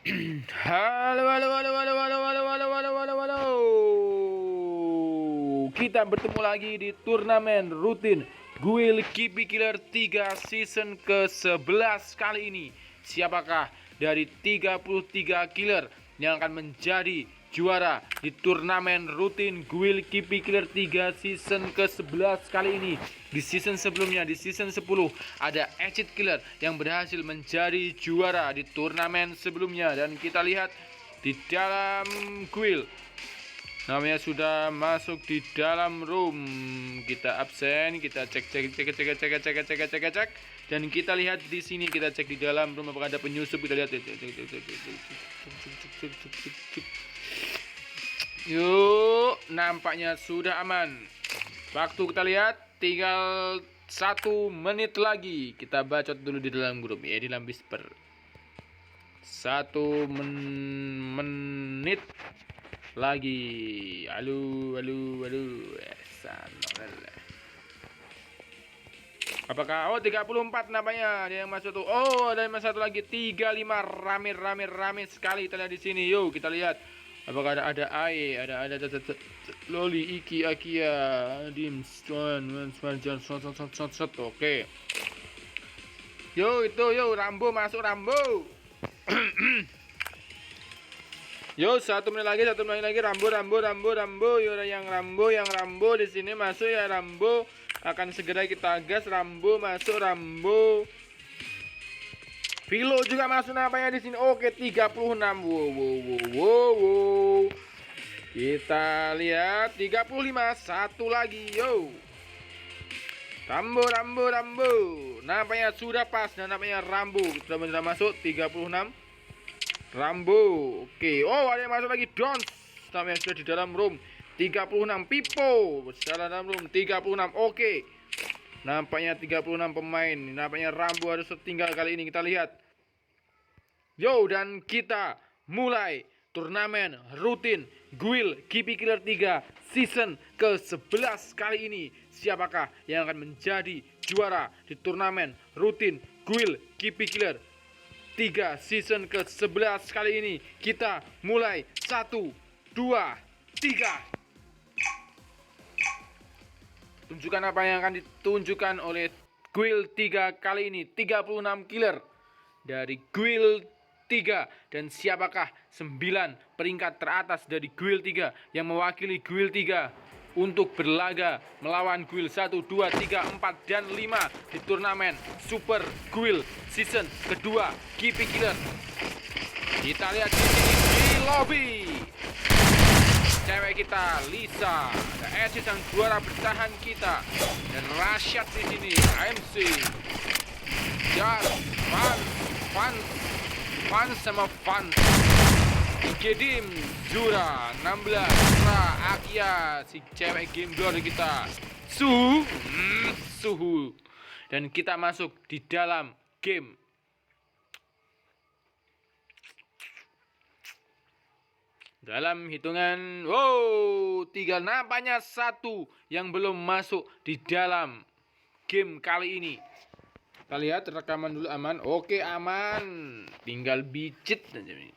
Halo, halo, halo, halo, halo, halo, halo, halo, halo, halo. Kita bertemu lagi di turnamen rutin Guild Kipi Killer 3 season ke-11 kali ini. Siapakah dari 33 killer yang akan menjadi juara di turnamen rutin Guild Kipi Killer 3 season ke-11 kali ini? Di season sebelumnya, di season 10, ada Exit Killer yang berhasil menjadi juara di turnamen sebelumnya. Dan kita lihat di dalam guild, namanya sudah masuk di dalam room. Kita absen, kita cek, dan kita lihat di sini, kita cek di dalam room apakah ada penyusup. Kita lihat, yuk, nampaknya sudah aman. Waktu kita lihat tinggal 1 menit lagi. Kita bacot dulu di dalam grup ya, di dalam whisper. 1 menit lagi. Halo. Apakah 34 namanya dia yang masuk tuh. Oh, ada yang satu lagi 35. Rame sekali kita lihat di sini. Yuk kita lihat. Apakah ada AE, ada Loli, Iki, Akia, Dims, John, oke. Yo Rambo masuk Rambo. Yo 1 menit lagi, Rambo. Yo yang Rambo di sini masuk ya. Rambo akan segera kita gas. Rambo masuk, Rambo. Vilo juga masuk nampaknya di sini. Oke, 36. Wow. Kita lihat 35, 1 lagi. Yo. Rambo. Nampaknya sudah pas dan nampaknya Rambo sudah masuk 36. Rambo. Oke. Oh, ada yang masuk lagi. Dons. Nampaknya sudah di dalam room. 36. Pipo dalam room 36. Oke. Nampaknya 36 pemain. Nampaknya Rambo harus tertinggal kali ini. Kita lihat. Yo, dan kita mulai turnamen rutin Guild Kipi Killer 3 season ke-11 kali ini. Siapakah yang akan menjadi juara di turnamen rutin Guild Kipi Killer 3 season ke-11 kali ini? Kita mulai. 1, 2, 3. Tunjukkan apa yang akan ditunjukkan oleh Guild 3 kali ini. 36 killer dari Guild 3. Dan siapakah 9 peringkat teratas dari Guild 3 yang mewakili Guild 3 untuk berlaga melawan Guild 1, 2, 3, 4, dan 5 di turnamen Super Guild season kedua Kipi Killer. Kita lihat di sini di lobby. Cewek kita Lisa, ada Esis yang juara bertahan kita, dan Rasyad di sini, MC, Jar, Fan sama Fan, Gedim, Zura, 16, Ra, Akia, si cewek game door kita, Suhu, dan kita masuk di dalam game. Dalam hitungan, tinggal nampaknya 1 yang belum masuk di dalam game kali ini. Kita lihat rekaman dulu, aman. Oke, aman. Tinggal bicit aja nih.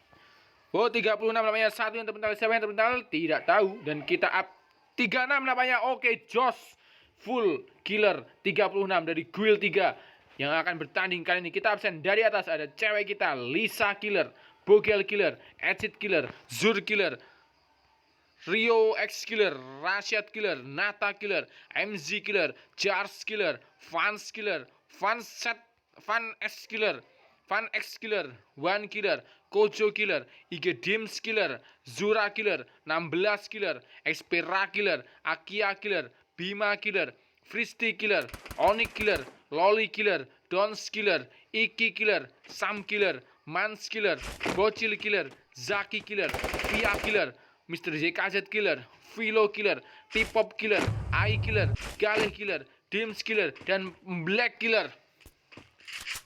36 namanya 1 yang terpental. Siapa yang terpental? Tidak tahu. Dan kita up 36 namanya. Oke, Josh full killer 36 dari Guild 3 yang akan bertanding kali ini. Kita absen. Dari atas ada cewek kita Lisa killer, Bogel killer, Exit killer, Zur killer, Rio X killer, Rasyad killer, Nata killer, MZ killer, Jars killer, Fans killer, Fan X killer, One killer, Kojo killer, IG Dims killer, Zura killer, 16 killer, Expera killer, Akia killer, Bima killer, Fristi killer, Onyx killer, Loli killer, Dons killer, Iki killer, Sam killer, Mans killer, Bocil killer, Zaki killer, Pia killer, Mr. JKZ killer, Philo killer, P-pop killer, AI killer, Galih killer, Dims killer, dan Black killer.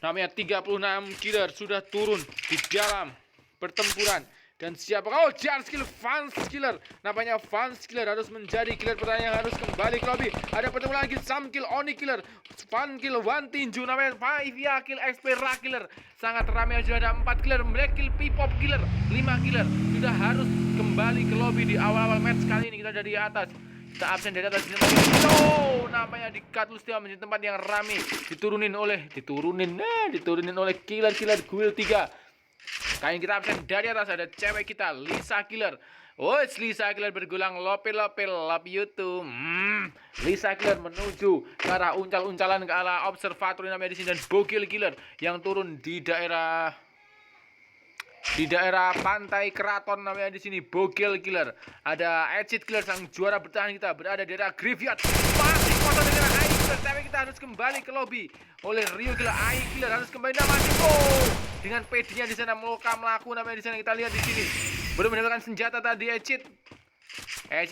Namanya 36 killer sudah turun di dalam pertempuran Dan siapa? Oh, Jar skill Fans Killer. Namanya Fans Killer harus menjadi killer pertama yang harus kembali ke lobby. Ada pertemuan lagi Sam Kill, Oni Killer, Fan Kill, One Tinju namanya Via Kill, XP Ra Killer. Sangat ramai, sudah ada 4 killer, Black Kill, P-Pop Killer, 5 killer. Sudah harus kembali ke lobby di awal-awal match kali ini. Kita dari atas. Kita absen dari atas. Namanya di Katlustia menjadi tempat yang ramai. Diturunin oleh killer-killer Guild 3. Kali kita absen dari atas, ada cewek kita Lisa Killer. Oh, Lisa Killer bergulang lop YouTube. Lisa Killer menuju ke arah uncal-uncalan ke arah observatory namanya di sini, dan Bogil Killer yang turun di daerah pantai Keraton namanya di sini, Bogil Killer. Ada Exit Killer sang juara bertahan kita berada di daerah Graveyard. Masih kosong dengan AI Killer. Cewek kita harus kembali ke lobby oleh Rio Killer. AI Killer harus kembali dengan PD-nya di sana melaku namanya di sana. Kita lihat di sini belum mendapatkan senjata tadi. Exit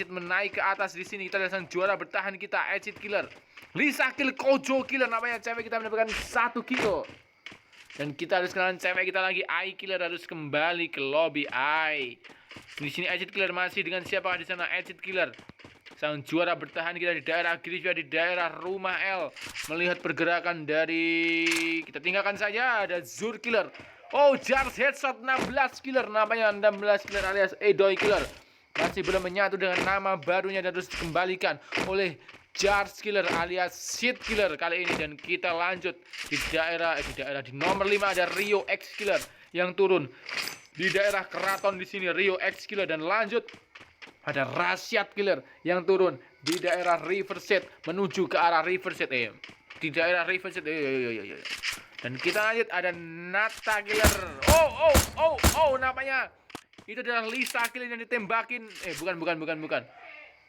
menaik ke atas di sini. Kita lihat sang juara bertahan kita, Exit Killer. Lisa Kill, Kojo Killer namanya cewek kita mendapatkan 1 kill. Dan kita harus kenalan cewek kita lagi, AI Killer harus kembali ke lobby. Di sini Exit Killer masih dengan siapa di sana? Exit Killer sang juara bertahan kita di daerah Grisha, di daerah rumah L. Melihat pergerakan dari kita tinggalkan saja. Ada Zur Killer. Oh, Jars Headshot 16 Killer namanya, 16 Killer alias Edoy Killer. Masih belum menyatu dengan nama barunya dan harus dikembalikan oleh Jars Killer alias Shit Killer kali ini. Dan kita lanjut di daerah di nomor 5 ada Rio X Killer yang turun di daerah Keraton di sini, Rio X Killer. Dan lanjut ada Rasyat Killer yang turun di daerah Riverside menuju ke arah Riverside di daerah Riverside. Dan kita lanjut ada Nata Killer. Oh, namanya itu adalah Lisa Killer yang ditembakin. Bukan.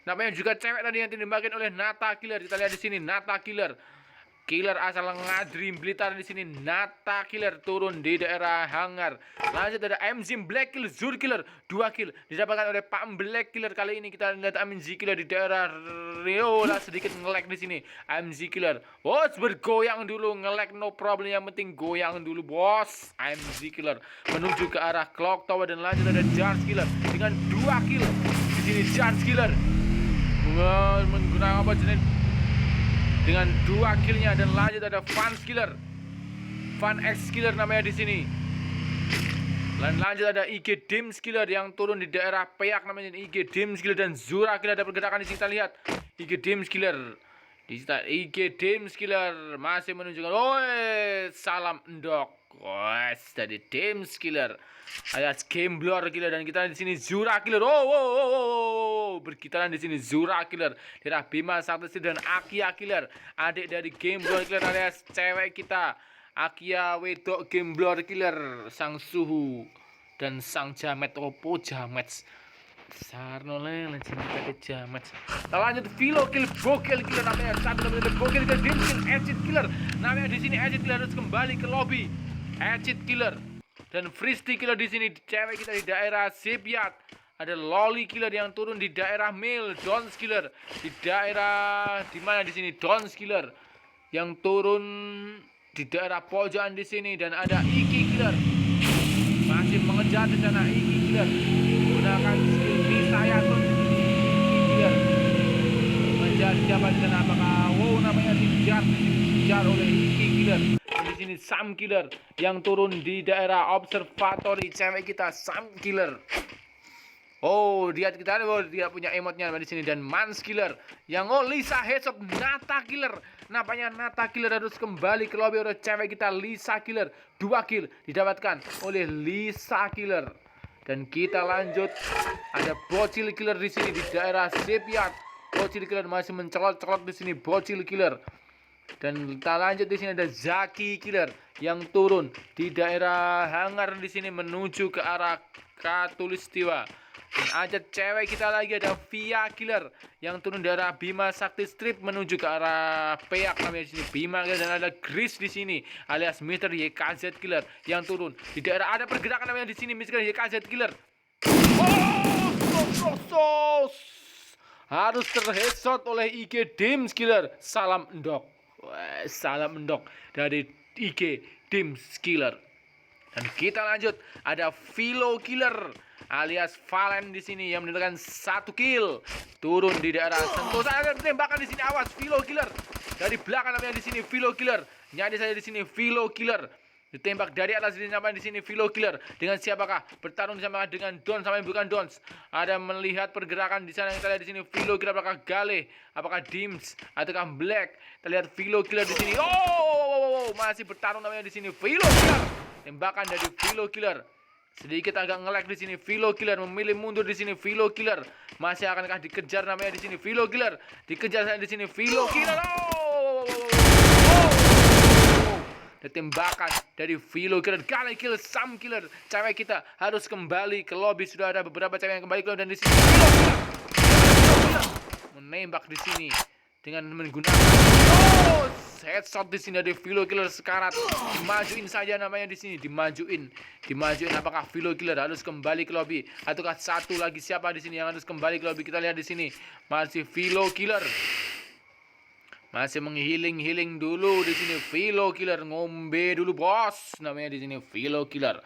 Namanya juga cewek tadi yang ditembakin oleh Nata Killer. Kita lihat di sini Nata Killer. Killer asal Ngadri Blitar di sini. Nata Killer turun di daerah Hangar. Lanjut ada MZ Black Kill, Zur Killer 2 kill didapatkan oleh Pak Black Killer. Kali ini kita lihat MZ Killer di daerah Rio lah, sedikit nge-lag di sini. MZ Killer. Bos bergoyang dulu, nge-lag no problem, yang penting goyang dulu, bos. MZ Killer menuju ke arah Clock Tower. Dan lanjut ada Jars Killer dengan 2 kill di sini. Jars Killer menggunakan apa jenis dengan 2 killnya. Dan lanjut ada Fans Killer, Fan X Killer namanya di sini. Dan lanjut ada IG Dims Killer yang turun di daerah Peak namanya, IG Dims Killer. Dan Zura Killer ada pergerakan di sini, kita lihat IG Dims Killer. Di sini IG Dims Killer masih menunjukkan salam endok. Dari Dims Killer alias Gambler Killer. Dan kita di sini Zura Killer. Berkitaran di sini Zura Killer, daerah Bima Sakti dan Akia Killer, adik dari Gambler Killer alias cewek kita Akia wedok Gambler Killer, sang suhu dan sang jamet. Opo jamet Sarno lele cinta jamet. Kita lanjut Vilo Kill, Bogel Killer namanya, satu namanya Bogel Killer. Dim Kill, Exit Killer namanya di sini. Exit Killer harus kembali ke lobby. Exit Killer dan Fristy Killer di sini, cewek kita di daerah Shipyard. Ada Loli Killer yang turun di daerah Mail. Dons Killer di daerah di mana di sini? Dons Killer yang turun di daerah pojokan di sini. Dan ada Iki Killer masih mengejar di sana. Iki Killer menggunakan skill Visayatun di sini. Iki Killer mengejar siapa di sana? Apakah namanya dikejar oleh Iki Killer. Dan di sini Sam Killer yang turun di daerah observatory, cewek kita Sam Killer. Dia punya emotnya di sini. Dan Mans Killer yang Lisa Headshot Nata Killer. Namanya Nata Killer harus kembali ke lobby oleh cewek kita Lisa Killer. 2 kill didapatkan oleh Lisa Killer. Dan kita lanjut ada Bocil Killer di sini di daerah Shipyard. Bocil Killer masih mencolot-colot di sini, Bocil Killer. Dan kita lanjut di sini ada Zaki Killer yang turun di daerah Hangar di sini menuju ke arah Katulistiwa. Dan ada cewek kita lagi ada Via Killer yang turun di daerah Bima Sakti Strip menuju ke arah Peak namanya di sini, Bima Killer. Dan ada Gris di sini alias Mr. YKZ Killer yang turun di daerah, ada pergerakan namanya di sini, Mr. YKZ Killer. Harus terheadshot oleh IG Dims Killer. Salam endok dari IG Dims Killer. Dan kita lanjut ada Vilo Killer alias Valen di sini yang mendapatkan 1 kill. Turun di daerah Sentosa, ada tembakan di sini, awas Philo Killer. Dari belakang namanya di sini Philo Killer. Nyari saja di sini Philo Killer. Ditembak dari atas di sini Philo Killer. Dengan siapakah? Bertarung sama dengan Dons sama bukan Dons. Ada melihat pergerakan di sana, kita lihat di sini Philo Killer, apakah Gale, apakah Dims ataukah Black. Kita lihat Philo Killer di sini. Oh, masih bertarung namanya di sini Philo Killer. Tembakan dari Philo Killer. Sedikit agak nge-lag di sini Philo Killer, memilih mundur di sini Philo Killer. Masih akankah dikejar namanya di sini Philo Killer. Dikejar saya di sini Philo Killer. Ada tembakan dari Philo Killer, kali kill Sam Killer. Cewek kita harus kembali ke lobby. Sudah ada beberapa cewek yang kembali ke lobby dan di sini Philo Killer menembak di sini dengan menggunakan headshot di sini dari Philo Killer. Sekarat dimajuin saja namanya di sini, dimajuin. Apakah Philo Killer harus kembali ke lobby ataukah satu lagi siapa di sini yang harus kembali ke lobby? Kita lihat di sini masih Philo Killer. Masih menghealing dulu di sini Philo Killer, ngombe dulu bos namanya di sini Philo Killer.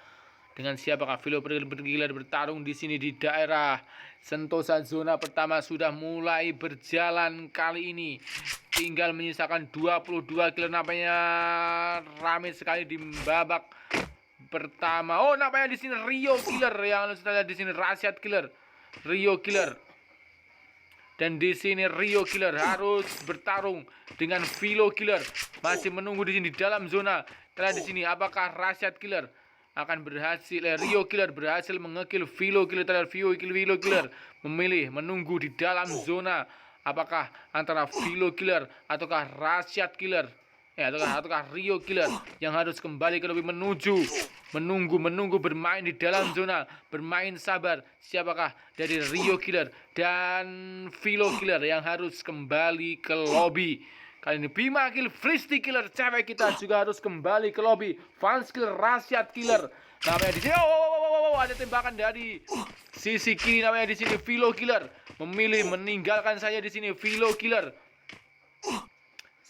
Dengan siapakah Philo Killer bertarung di sini di daerah Sentosa. Zona pertama sudah mulai berjalan kali ini. Tinggal menyisakan 22 killer, nampaknya rame sekali di babak pertama. Oh, nampaknya di sini Rio Killer yang kita lihat di sini, Rasyad Killer, Rio Killer. Dan di sini Rio Killer harus bertarung dengan Philo Killer. Masih menunggu di sini dalam zona. Kita di sini apakah Rasyad Killer akan berhasil? Rio Killer berhasil mengekill Philo Killer. Kita Philo Killer memilih menunggu di dalam zona. Apakah antara Philo Killer ataukah Rasyad Killer? Ataukah Rio Killer yang harus kembali ke lobby menunggu bermain di dalam zona, bermain sabar. Siapakah dari Rio Killer dan Philo Killer yang harus kembali ke lobby? Kali ini Bima Kill, Fristy Killer, cewek kita juga harus kembali ke lobby. Fans Killer, Rasyad Killer. Namanya di sini, ada tembakan dari sisi kiri namanya di sini Philo Killer. Memilih meninggalkan saya di sini Philo Killer.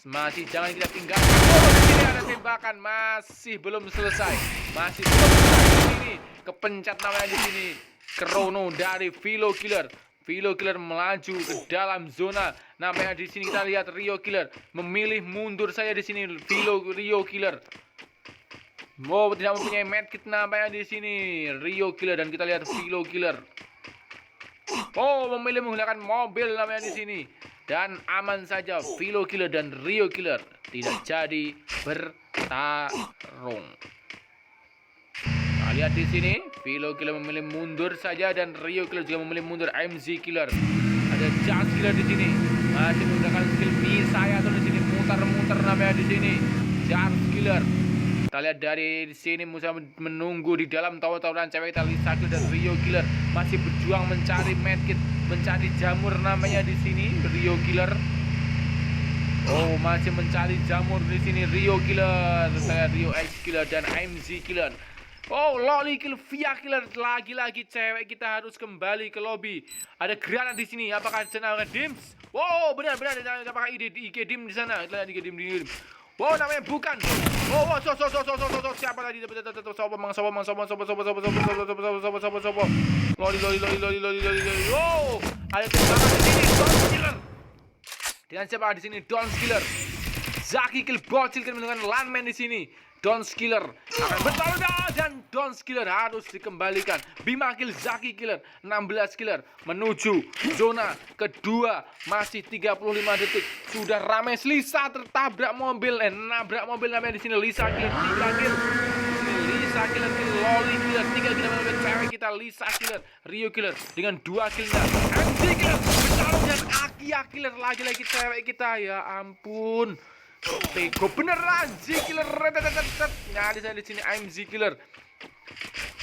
Masih jangan kita tinggalkan. Di sini ada tembakan, masih belum selesai. Di sini kepencet namanya di sini Krono dari Philo Killer. Philo Killer melaju ke dalam zona. Namanya di sini kita lihat Rio Killer memilih mundur saya di sini Rio Killer. Wow, tidak mempunyai medkit namanya di sini Rio Killer, dan kita lihat Philo Killer. Oh, memilih menggunakan mobil namanya di sini. Dan aman saja Philo Killer dan Rio Killer tidak jadi bertarung. Nah, lihat di sini Philo Killer memilih mundur saja dan Rio Killer juga memilih mundur. MZ Killer, ada Jazz Killer di sini masih menggunakan skill saya atau di sini muter-muter namanya di sini Jazz Killer. Kita lihat dari sini Musa menunggu di dalam tower-toweran. Cewek kita Lisa Killer dan Rio Killer masih berjuang mencari medkit, mencari jamur namanya di sini Rio Killer. Oh, masih mencari jamur di sini Rio Killer. Saya Rio X Killer dan MZ Killer. Oh, Loli Kill, Via Killer, lagi-lagi cewek kita harus kembali ke lobby. Ada granat di sini. Apakah sana Dims? Oh, benar-benar apakah IG Dim di sana? Kita lihat IG Dim di sini. Wow, namanya bukan. Oh, siapa tadi? Sopo. Loli. Wow, ada tembakan di sini. Dons Killer. Dengan siapa di sini? Dons Killer. Zaki Kill, Bocil Kill dengan Landman di sini. Dons Killer akan bertarung dan Dons Killer harus dikembalikan. Bima Kill, Zaki Killer, 16 Killer menuju zona kedua. Masih 35 detik. Sudah ramai. Lisa tertabrak mobil, nabrak mobil namanya di sini. Lisa Killer 3 kill. Lisa Killer, Loli Killer 3 kill mobil cewek kita. Lisa Killer, Rio Killer dengan 2 killnya. MZ Killer bertarung dan Akia Killer, lagi-lagi cewek kita. Ya ampun. Bego beneran, Z Killer. Nyari saya di sini MZ Killer.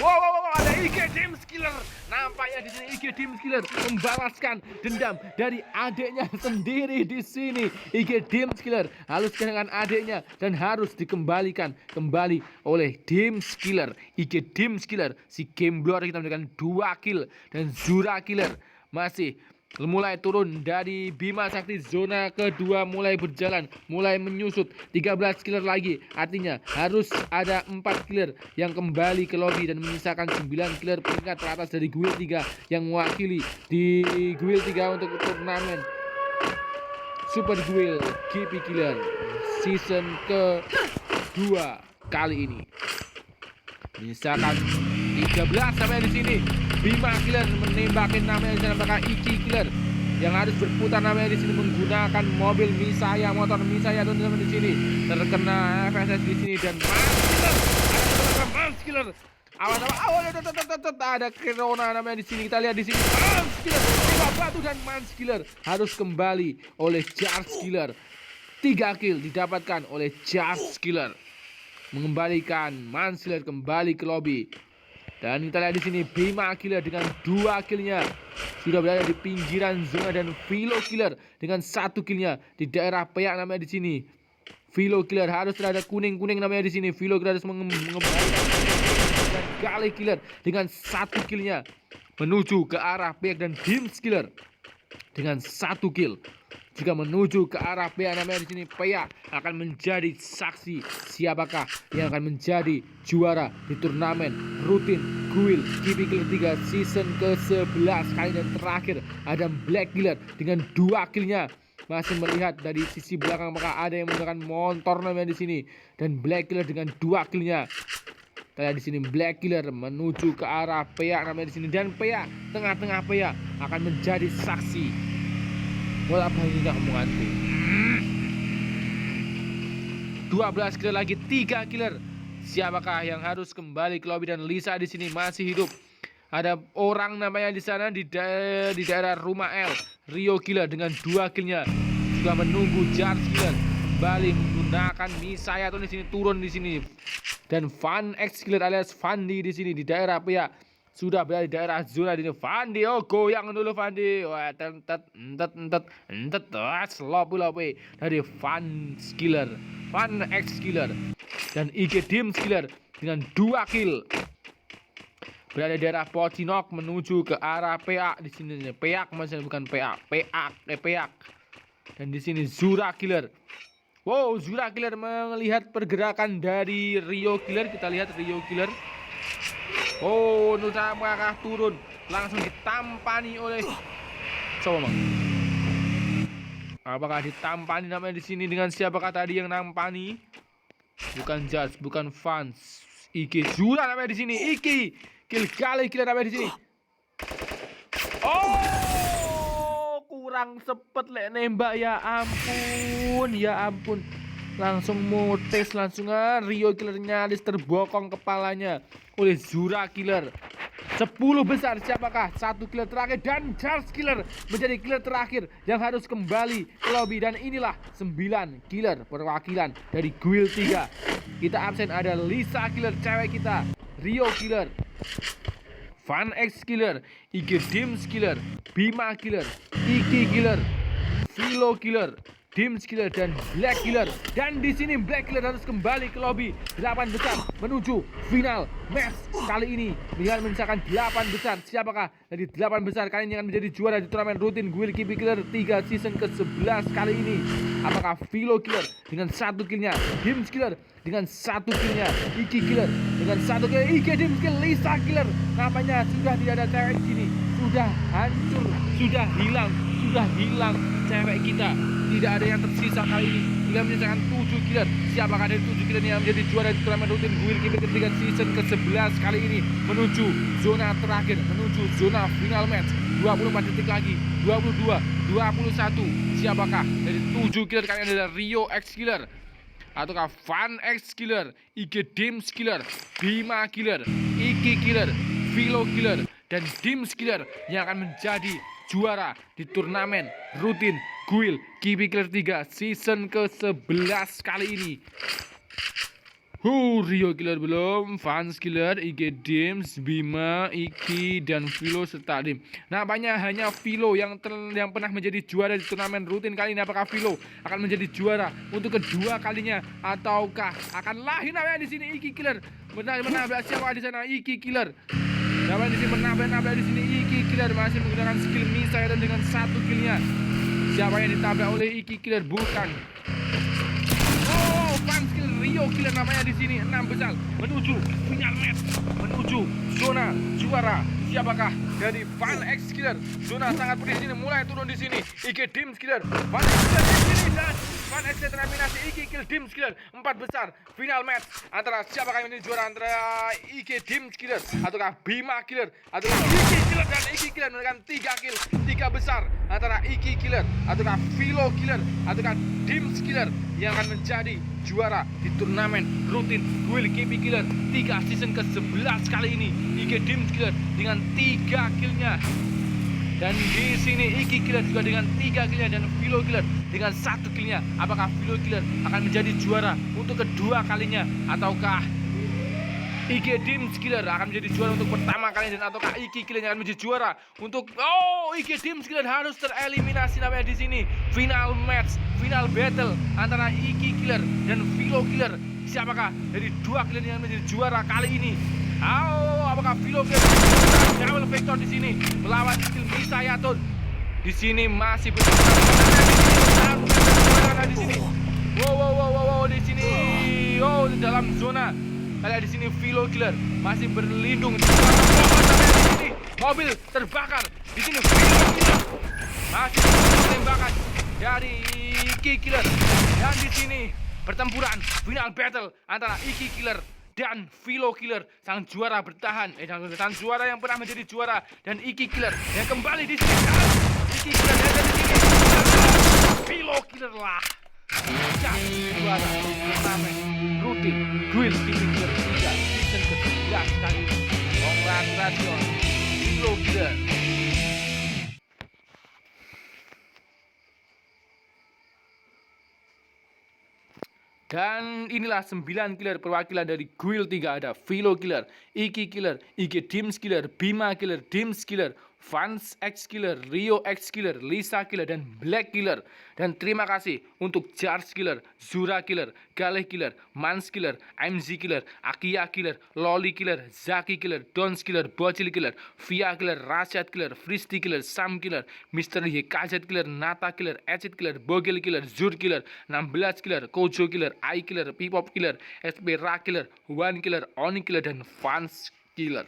Wow, ada IG Dims Killer. Nampaknya di sini IG Dims Killer membalaskan dendam dari adiknya sendiri di sini. IG Dims Killer harus kehilangan adiknya dan harus dikembalikan kembali oleh Dims Killer. IG Dims Killer, si Gambler kita mendapatkan 2 kill dan Zura Killer masih mulai turun dari Bima Sakti. Zona kedua mulai berjalan, mulai menyusut. 13 killer lagi, artinya harus ada 4 killer yang kembali ke lobby dan menyisakan 9 killer peringkat teratas dari Guild 3 yang mewakili di Guild 3 untuk turnamen Super Guild GP Killer season kedua kali ini. Menyisakan 13 sampai di sini. Bima Killer menembakin namanya di sana, maka Iki Killer yang harus berputar namanya di sini menggunakan mobil Misaya, motor Misaya teman-teman di sini. Terkena FSS di sini dan Mans Killer. Ada Corona namanya di sini. Kita lihat di sini Mans Killer, batu dan Mans Killer harus kembali oleh Charge Killer. 3 kill didapatkan oleh Charge Killer, mengembalikan Mans Killer kembali ke lobby. Dan kita lihat di sini Bima Killer dengan 2 killnya sudah berada di pinggiran zona, dan Philo Killer dengan 1 killnya di daerah peak namanya di sini. Philo Killer harus ada kuning namanya di sini. Philo Killer harus mengembalikan, dan Gale Killer dengan 1 killnya menuju ke arah peak, dan Dims Killer dengan 1 kill juga menuju ke arah PA namanya di sini. PA akan menjadi saksi siapakah yang akan menjadi juara di turnamen rutin Guild GP Killer 3 season ke-11 kali dan terakhir. Ada Black Killer dengan 2 killnya. Masih melihat dari sisi belakang, maka ada yang menggunakan motor namanya di sini, dan Black Killer dengan 2 killnya. Kita di sini Black Killer menuju ke arah PA namanya di sini, dan PA tengah-tengah PA akan menjadi saksi. Bola apa ini nggak mau nganti. 12 killer lagi, 3 killer. Siapakah yang harus kembali ke lobby? Dan Lisa di sini masih hidup. Ada orang namanya di sana di daerah rumah L. Rio Killer dengan 2 killnya juga menunggu Charge Killer kembali menggunakan Misaya atau di sini turun di sini. Dan Van X Killer alias Fandi di sini di daerah pihak sudah berada di daerah zona di sini. Fandi, oh goyang dulu Fandi. Wah, sloppy dari Van Killer, Van X Killer dan IG Dims Killer dengan 2 kill. Berada di daerah Pocinok menuju ke arah PA di sini. Peak maksudnya, bukan PA. Peak. Dan di sini Zura Killer. Wow, Zura Killer melihat pergerakan dari Rio Killer. Kita lihat Rio Killer. Oh, Nusa Merah turun, langsung ditampani oleh coba bang. Apakah ditampani namanya di sini dengan siapakah tadi yang nampani? Bukan Judge, bukan fans. Iki Zura namanya di sini. Iki kill kali killer namanya di sini. Oh, kurang sepet lek nembak, ya ampun. Langsung motes, langsung Rio Killer nyaris terbokong kepalanya oleh Zura Killer. 10 besar siapakah? 1 killer terakhir, dan Charles Killer menjadi killer terakhir yang harus kembali ke lobby. Dan inilah 9 killer perwakilan dari Guild 3. Kita absen ada Lisa Killer cewek kita, Rio Killer, Van X Killer, IG Dims Killer, Bima Killer, Iki Killer, Philo Killer, Dims Killer dan Black Killer. Dan di sini Black Killer harus kembali ke lobby. 8 besar menuju final match kali ini dengan menyisakan 8 besar. Siapakah dari 8 besar kali ini akan menjadi juara di turnamen rutin Guild GP Killer 3 season ke-11 kali ini? Apakah Philo Killer dengan 1 killnya, Dims Killer dengan 1 killnya, Iki Killer dengan 1 kill, Iki Dims Killer, Lisa Killer? Namanya sudah tidak ada cewek sini, sudah hancur, sudah hilang cewek kita. Tidak ada yang tersisa kali ini. Dia menyisakan 7 killer. Siapakah dari 7 killer yang menjadi juara di turnamen rutin Guild GP Killer 3 season ke-11 kali ini? Menuju zona terakhir, menuju zona final match. 24 detik lagi, 22, 21. Siapakah dari 7 killer kali ini? Adalah Rio X Killer ataukah Van X Killer, IG Dims Killer, Bima Killer, Iki Killer, Philo Killer dan Dims Killer yang akan menjadi juara di turnamen rutin Guild GP Killer 3 season ke-11 kali ini. Rio Killer belum, Fans Killer, IG Dims, Bima, Iki dan Philo serta Dim. Nampaknya hanya Philo yang pernah menjadi juara di turnamen rutin kali ini. Apakah Philo akan menjadi juara untuk kedua kalinya ataukah akan lahir namanya di sini Iki Killer? Benar-benar siapa di sana? Iki Killer Dapat di sini menabrak di sini. Iki Killer masih menggunakan skill misai dan dengan 1 killnya. Siapa yang ditabrak oleh Iki Killer? Bukan. Oh, fan skill Rio Killer namanya di sini. 6 besar menuju final match, menuju zona juara. Siapakah dari Fan X Killer? Zona sangat pedih di sini, mulai turun di sini. IG Dims Killer, Fan X Killer di sini dan Fan X Killer tereliminasi. IG Kill Dims Killer 4 besar final match antara siapakah yang menjadi juara antara IG Dims Killer ataukah Bima Killer ataukah IG Killer dan IG Killer mendapatkan 3 kill 3 besar antara IG Killer ataukah Philo Killer ataukah Dims Killer yang akan menjadi juara di turnamen rutin Duel KP Killer 3 season ke-11 kali ini. IG Dims Killer dengan 3 killnya dan di sini Iki Killer juga dengan 3 killnya dan Philo Killer dengan 1 killnya. Apakah Philo Killer akan menjadi juara untuk kedua kalinya ataukah IG Dims Killer akan menjadi juara untuk pertama kalinya, dan ataukah Iki Killer yang akan menjadi juara untuk IG Dims Killer harus tereliminasi namanya di sini. Final match, final battle antara Iki Killer dan Philo Killer. Siapakah dari dua killer yang menjadi juara kali ini? Apakah Philo Killer double vector di sini melawan skill Misayaton? Di sini masih bersama di sini. Wow, di sini. Di dalam zona. Kalian di sini Philo Killer masih berlindung di sini. Mobil terbakar. Di sini Philo Killer masih tembakan dari Iki Killer. Dan di sini pertempuran final battle antara Iki Killer dan Philo Killer, sang juara bertahan, sang juara yang pernah menjadi juara, dan Iki Killer yang kembali di sini. Iki Killer yang ada di sini. Philo Killer lah yang juara turnamen rutin Duel KP Killer 3 season ke-11 kali ini. Congratulations Philo Killer. Dan inilah 9 killer perwakilan dari Guild 3. Ada Philo Killer, Iki Killer, IG Dims Killer, Bima Killer, Dims Killer, Fans X Killer, Rio X Killer, Lisa Killer, dan Black Killer. Dan terima kasih untuk Jars Killer, Zura Killer, Galeh Killer, Mans Killer, MZ Killer, Akia Killer, Loli Killer, Zaki Killer, Dons Killer, Bocil Killer, Via Killer, Rasyad Killer, Fristi Killer, Sam Killer, Mr. YKZ Killer, Nata Killer, Acid Killer, Bogel Killer, Zur Killer, 16 Killer, Kojo Killer, I Killer, Pipop Killer, SP Ra Killer, One Killer, Oni Killer, dan Fans Killer.